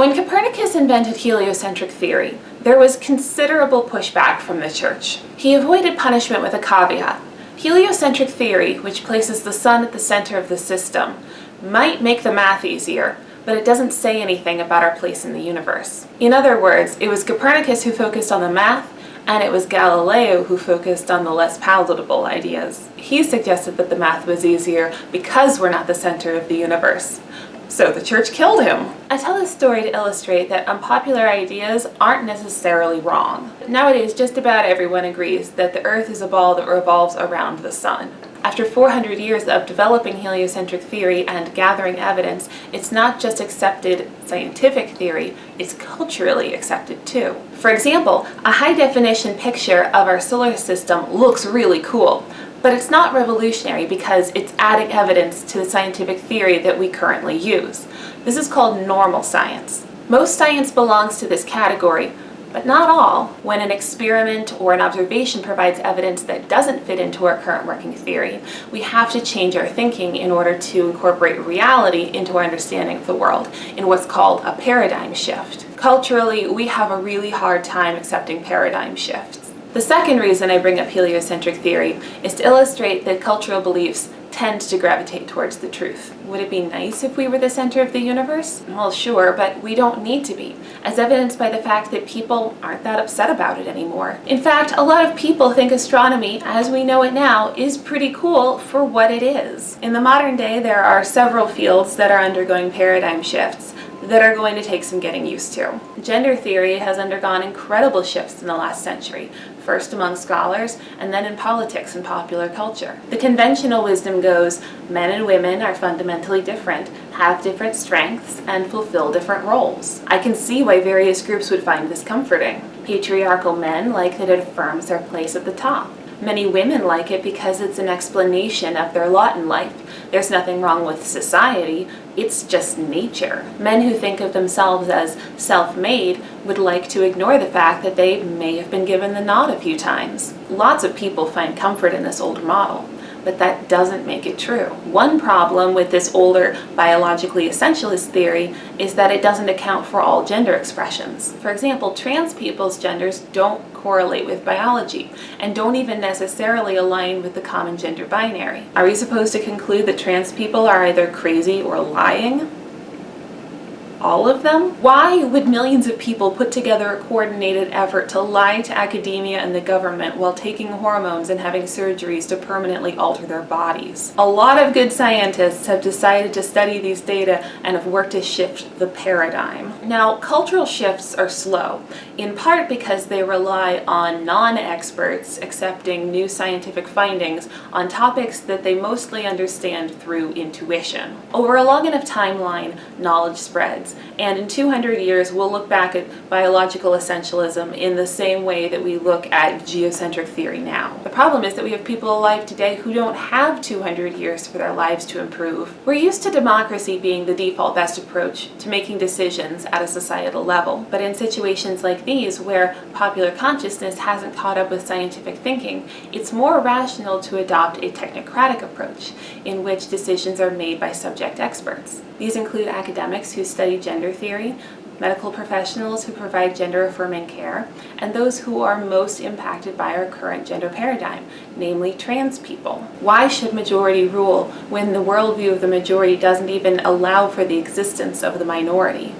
When Copernicus invented heliocentric theory, there was considerable pushback from the church. He avoided punishment with a caveat. Heliocentric theory, which places the sun at the center of the system, might make the math easier, but it doesn't say anything about our place in the universe. In other words, it was Copernicus who focused on the math, and it was Galileo who focused on the less palatable ideas. He suggested that the math was easier because we're not the center of the universe. So the church killed him. I tell this story to illustrate that unpopular ideas aren't necessarily wrong. Nowadays, just about everyone agrees that the Earth is a ball that revolves around the sun. After 400 years of developing heliocentric theory and gathering evidence, it's not just accepted scientific theory, it's culturally accepted too. For example, a high-definition picture of our solar system looks really cool, but it's not revolutionary because it's adding evidence to the scientific theory that we currently use. This is called normal science. Most science belongs to this category, but not all. When an experiment or an observation provides evidence that doesn't fit into our current working theory, we have to change our thinking in order to incorporate reality into our understanding of the world in what's called a paradigm shift. Culturally, we have a really hard time accepting paradigm shifts. The second reason I bring up heliocentric theory is to illustrate that cultural beliefs tend to gravitate towards the truth. Would it be nice if we were the center of the universe? Well, sure, but we don't need to be, as evidenced by the fact that people aren't that upset about it anymore. In fact, a lot of people think astronomy, as we know it now, is pretty cool for what it is. In the modern day, there are several fields that are undergoing paradigm shifts that are going to take some getting used to. Gender theory has undergone incredible shifts in the last century, first among scholars and then in politics and popular culture. The conventional wisdom goes, men and women are fundamentally different, have different strengths, and fulfill different roles. I can see why various groups would find this comforting. Patriarchal men like that it affirms their place at the top. Many women like it because it's an explanation of their lot in life. There's nothing wrong with society, it's just nature. Men who think of themselves as self-made would like to ignore the fact that they may have been given the nod a few times. Lots of people find comfort in this older model, but that doesn't make it true. One problem with this older biologically essentialist theory is that it doesn't account for all gender expressions. For example, trans people's genders don't correlate with biology and don't even necessarily align with the common gender binary. Are we supposed to conclude that trans people are either crazy or lying? All of them? Why would millions of people put together a coordinated effort to lie to academia and the government while taking hormones and having surgeries to permanently alter their bodies? A lot of good scientists have decided to study these data and have worked to shift the paradigm. Now, cultural shifts are slow, in part because they rely on non-experts accepting new scientific findings on topics that they mostly understand through intuition. Over a long enough timeline, knowledge spreads. And in 200 years, we'll look back at biological essentialism in the same way that we look at geocentric theory now. The problem is that we have people alive today who don't have 200 years for their lives to improve. We're used to democracy being the default best approach to making decisions at a societal level. But in situations like these, where popular consciousness hasn't caught up with scientific thinking, it's more rational to adopt a technocratic approach, in which decisions are made by subject experts. These include academics who study gender theory, medical professionals who provide gender-affirming care, and those who are most impacted by our current gender paradigm, namely trans people. Why should majority rule when the worldview of the majority doesn't even allow for the existence of the minority?